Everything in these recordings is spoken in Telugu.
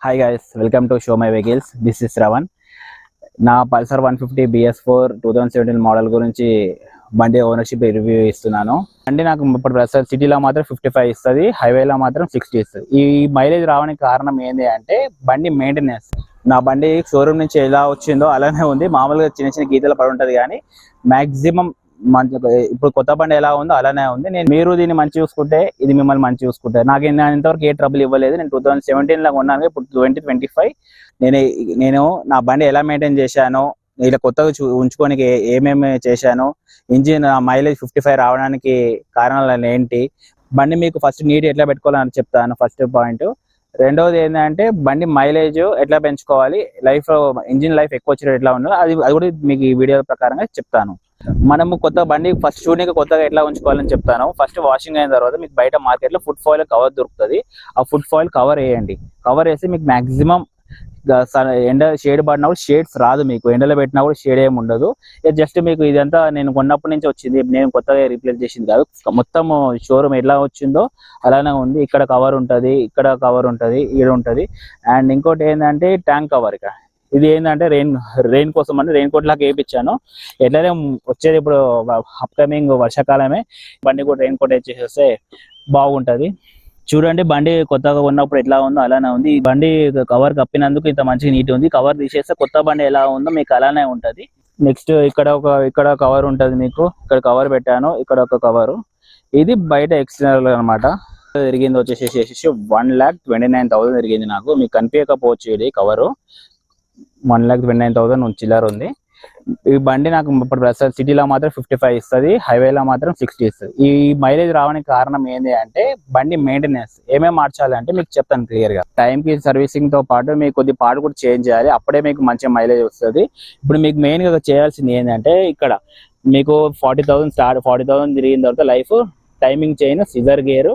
Hi guys, welcome to Show My Vehicles. This is Ravan. నా పల్సర్ 150 BS4 2017 మోడల్ గురించి బండి ఓనర్షిప్ రివ్యూ ఇస్తున్నాను. బండి నాకు ఇప్పుడు ప్రస్తుతం సిటీలో మాత్రం 55 ఇస్తుంది, హైవేలో మాత్రం 60 ఇస్తుంది. ఈ మైలేజ్ రావడానికి కారణం ఏంటి అంటే బండి మెయింటెనెన్స్. నా బండి షోరూమ్ నుంచి ఎలా వచ్చిందో అలానే ఉంది. మామూలుగా చిన్న చిన్న గీతలు పడి ఉంటుంది కానీ మ్యాక్సిమం ఇప్పుడు కొత్త బండి ఎలా ఉందో అలానే ఉంది. మీరు దీన్ని మంచి చూసుకుంటే ఇది మిమ్మల్ని మంచి చూసుకుంటారు. నాకు ఇంతవరకు ఏ ట్రబుల్ ఇవ్వలేదు. నేను 2017 కొన్నాను, ఇప్పుడు 2025 నేను నా బండి ఎలా మెయింటైన్ చేశాను, ఇలా కొత్తగా ఉంచుకోనికి ఏమేమి చేశాను, ఇంజిన్ మైలేజ్ 55 రావడానికి కారణాలు ఏంటి, బండి మీకు ఫస్ట్ నీట్ ఎట్లా పెట్టుకోవాలని చెప్తాను. First point. రెండవది ఏంటంటే బండి మైలేజ్ ఎట్లా పెంచుకోవాలి, ఇంజిన్ లైఫ్ ఎక్కువ వచ్చేటట్టు ఎట్లా ఉందో అది కూడా మీకు ఈ వీడియో ప్రకారంగా చెప్తాను. మనము కొత్త బండి ఫస్ట్ చూడడానికి కొత్తగా ఎట్లా ఉంచుకోవాలని చెప్తాను. ఫస్ట్ వాషింగ్ అయిన తర్వాత మీకు బయట మార్కెట్ లో ఫుడ్ ఫాయిల్ కవర్ దొరుకుతుంది. ఆ ఫుడ్ ఫాయిల్ కవర్ వేయండి. కవర్ వేసి మీకు మాక్సిమం ఎండ షేడ్ పడినప్పుడు షేడ్స్ రాదు, మీకు ఎండలో పెట్టినా కూడా షేడ్ ఏమి ఉండదు. జస్ట్ మీకు ఇదంతా నేను కొన్నప్పటి నుంచి వచ్చింది, నేను కొత్తగా రీప్లేస్ చేసింది కాదు. మొత్తం షోరూమ్ ఎలా వచ్చిందో అలానే ఉంది. ఇక్కడ కవర్ ఉంటుంది, ఇక్కడ కవర్ ఉంటుంది, ఇక్కడ ఉంటుంది. అండ్ ఇంకోటి ఏంటంటే ట్యాంక్ కవర్. ఇది ఏంటంటే రెయిన్ కోసం అంటే రెయిన్ కోట్ లాగా వేయించాను. ఎట్లయితే వచ్చేది ఇప్పుడు అప్కమింగ్ వర్షాకాలమే, బండి కూడా రెయిన్ కోట్ వేసేస్తే బాగుంటది. చూడండి బండి కొత్తగా ఉన్నప్పుడు ఎట్లా ఉందో అలానే ఉంది. ఈ బండి కవర్ కప్పినందుకు ఇంత మంచిగా నీట్ ఉంది. కవర్ తీసేస్తే కొత్త బండి ఎలా ఉందో మీకు అలానే ఉంటది. నెక్స్ట్ ఇక్కడ కవర్ ఉంటది, మీకు ఇక్కడ కవర్ పెట్టాను, ఇక్కడ ఒక కవరు. ఇది బయట ఎక్స్టర్నల్ అనమాట. తిరిగింది వచ్చేసి 1,29,000 తిరిగింది. నాకు మీకు కనిపించకపోవచ్చు, ఇది కవరు 1,29,000 చిల్లర ఉంది. ఈ బండి నాకు ఇప్పుడు ప్రస్తుతం సిటీలో మాత్రం 55 ఇస్తుంది, హైవేలో మాత్రం 60 ఇస్తుంది. ఈ మైలేజ్ రావడానికి కారణం ఏంటి అంటే బండి మెయింటెనెన్స్. ఏమేమి మార్చాలి అంటే మీకు చెప్తాను క్లియర్ గా. టైంకి సర్వీసింగ్ తో పాటు మీకు కొద్ది పార్ట్ కూడా చేంజ్ చేయాలి, అప్పుడే మీకు మంచి మైలేజ్ వస్తుంది. ఇప్పుడు మీకు మెయిన్ గా చేయాల్సింది ఏంటంటే ఇక్కడ మీకు 40,000 తిరిగిన తర్వాత life timing chain, scissor gear,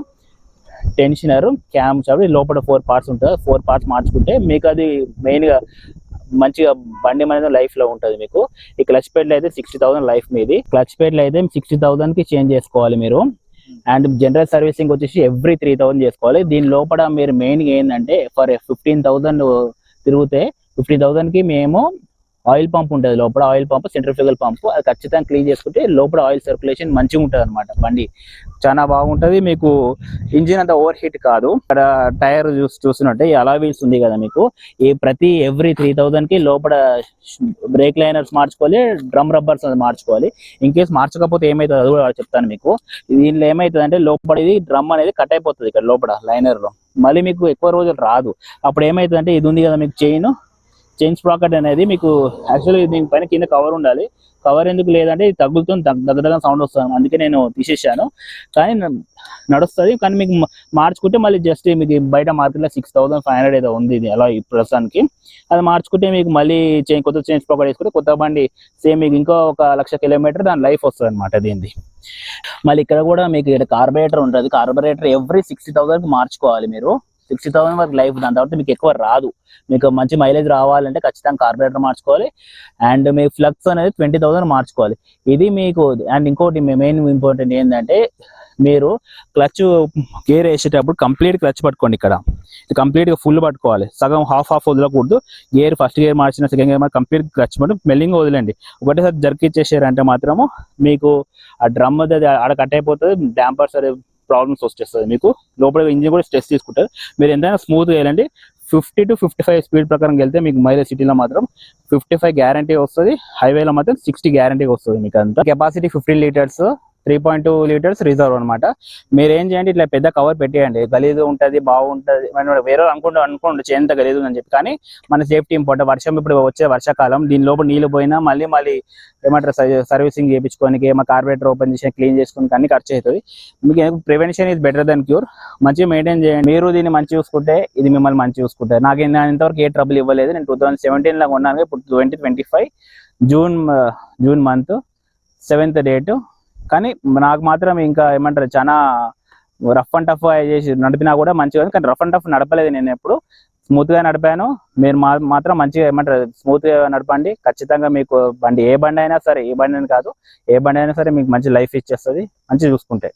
tensioner, cam చావి లోపల 4 పార్ట్స్ ఉంటుంది. 4 పార్ట్స్ మార్చుకుంటే మీకు అది మెయిన్ గా మంచిగా బండి అనేది లైఫ్ లో ఉంటుంది. మీకు ఈ క్లచ్ ప్లేట్లు అయితే 60,000 లైఫ్ మీది. క్లచ్ ప్లేట్లు అయితే 60,000 కి చేంజ్ చేసుకోవాలి మీరు. అండ్ జనరల్ సర్వీసింగ్ వచ్చేసి ఎవ్రీ 3,000 చేసుకోవాలి. దీని లోపల మీరు మెయిన్ గా ఏంటంటే ఫర్ 15,000 తిరిగితే 15,000 కి మేము ఆయిల్ పంప్ ఉంటుంది. లోపల ఆయిల్ పంప్, సెంట్రిఫ్యూగల్ పంప్, అది ఖచ్చితంగా క్లీన్ చేసుకుంటే లోపల ఆయిల్ సర్క్యులేషన్ మంచిగా ఉంటుంది అనమాట. బండి చాలా బాగుంటుంది. మీకు ఇంజిన్ అంతా ఓవర్ హీట్ కాదు. ఇక్కడ టైర్ చూస్తున్నట్టే అలా వీల్స్ ఉంది కదా, మీకు ఎవ్రీ 3,000 కి లోపల బ్రేక్ లైనర్స్ మార్చుకోవాలి, డ్రమ్ రబ్బర్స్ మార్చుకోవాలి. ఇన్ కేసు మార్చకపోతే ఏమవుతుంది అది కూడా చెప్తాను మీకు. దీనిలో ఏమవుతుంది అంటే లోపల ఇది డ్రమ్ అనేది కట్ అయిపోతుంది ఇక్కడ లోపల లైనర్ లో, మళ్ళీ మీకు ఎక్కువ రోజులు రాదు. అప్పుడు ఏమవుతుంది అంటే ఇది ఉంది కదా మీకు చైన్ స్ప్రాకెట్ అనేది మీకు యాక్చువల్లీ దీనిపైన కింద కవర్ ఉండాలి. కవర్ ఎందుకు లేదంటే ఇది తగ్గుతుంది, దగ్గర సౌండ్ వస్తుంది, అందుకే నేను తీసేసాను. కానీ నడుస్తుంది. కానీ మీకు మార్చుకుంటే మళ్ళీ జస్ట్ మీకు బయట మార్కెట్లో 6,500 ఏదో ఉంది ఇది అలా ప్రస్తుతానికి. అది మార్చుకుంటే మీకు మళ్ళీ కొత్త చైన్ స్ప్రాకెట్ వేసుకుంటే కొత్త బండి సేమ్ మీకు ఇంకో 1,00,000 కిలోమీటర్ దాని లైఫ్ వస్తుంది అనమాట దీనిది. మళ్ళీ ఇక్కడ కూడా మీకు ఇక్కడ కార్బొరేటర్ ఉంటుంది. కార్బొరేటర్ ఎవ్రీ 60,000 మార్చుకోవాలి మీరు. 60,000 వరకు లైఫ్. దాని తర్వాత మీకు ఎక్కువ రాదు. మీకు మంచి మైలేజ్ రావాలంటే ఖచ్చితంగా కార్బొరేటర్ మార్చుకోవాలి. అండ్ మీకు ఫ్లక్స్ అనేది 20,000 మార్చుకోవాలి. ఇది మీకు. అండ్ ఇంకోటి మెయిన్ ఇంపార్టెంట్ ఏంటంటే మీరు క్లచ్ గేర్ వేసేటప్పుడు కంప్లీట్ క్లచ్ పట్టుకోండి. ఇక్కడ కంప్లీట్ గా ఫుల్ పట్టుకోవాలి, సగం హాఫ్ వదలకూడదు. గేర్ ఫస్ట్ గేర్ మార్చిన సెకండ్ గేర్ కంప్లీట్ క్లచ్ పట్టు మెల్లింగ్ వదిలేండి. ఒకటేసారి జరికిచ్చేసారంటే మాత్రము మీకు ఆ డ్రమ్ అది ఆడ కట్ అయిపోతుంది, డాంపర్స్ అది ప్రాబ్లమ్స్ వచ్చేస్తుంది. మీకు లోపల ఇంజిన్ కూడా స్ట్రెస్ తీసుకుంటారు. మీరు ఎంతైనా స్మూత్ గా వెళ్ళండి. 50 to 55 స్పీడ్ ప్రకారం వెళ్తే మీకు మైలేజ్ సిటీలో మాత్రం 55 గ్యారంటీ వస్తుంది, హైవేలో మాత్రం 60 గ్యారంటీ వస్తుంది. మీకు అంతా కెపాసిటీ 15 లీటర్స్, 3.2 లీటర్స్ రిజర్వ్ అనమాట. మీరు ఏం చేయండి, ఇట్లా పెద్ద కవర్ పెట్టేయండి. గలీజు ఉంటుంది, బాగుంటుంది. వేరే అనుకోండి ఎంత గలీజు అని చెప్పి, కానీ మన సేఫ్టీ ఇంపార్టెంట్. ఇప్పుడు వచ్చే వర్షాకాలం, దీని లోపల నీళ్ళు పోయినా మళ్ళీ ఏమంటారు సర్వీసింగ్ చేయించుకోనికి, మా కార్బొరేటర్ ఓపెన్ చేసి క్లీన్ చేసుకోనికి అన్ని ఖర్చు అవుతుంది. మీకు prevention is better than cure. మంచిగా మెయింటైన్ చేయండి. మీరు దీన్ని మంచి చూసుకుంటే ఇది మిమ్మల్ని మంచి చూసుకుంటారు. నాకు ఇంతవరకు ఏ ట్రబుల్ ఇవ్వలేదు. నేను 2017 కొన్నాను, ఇప్పుడు 2025 జూన్ మంత్ 7th డేట్. కానీ నాకు మాత్రం ఇంకా ఏమంటారు చాలా రఫ్ అండ్ టఫ్ చేసి నడిపినా కూడా మంచిగా. కానీ రఫ్ అండ్ టఫ్ నడపలేదు, నేను ఎప్పుడు స్మూత్ గా నడిపాను. మీరు మాత్రం మంచిగా ఏమంటారు స్మూత్ గా నడపండి. ఖచ్చితంగా మీకు బండి ఏ బండి అయినా సరే, ఏ బండి అని కాదు, ఏ బండి అయినా సరే మీకు మంచి లైఫ్ ఇచ్చేస్తుంది మంచిగా చూసుకుంటే.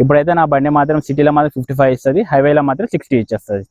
ఇప్పుడైతే నా బండి మాత్రం సిటీలో మాత్రం 55 ఇస్తుంది, హైవేలో మాత్రం 60 ఇచ్చేస్తుంది.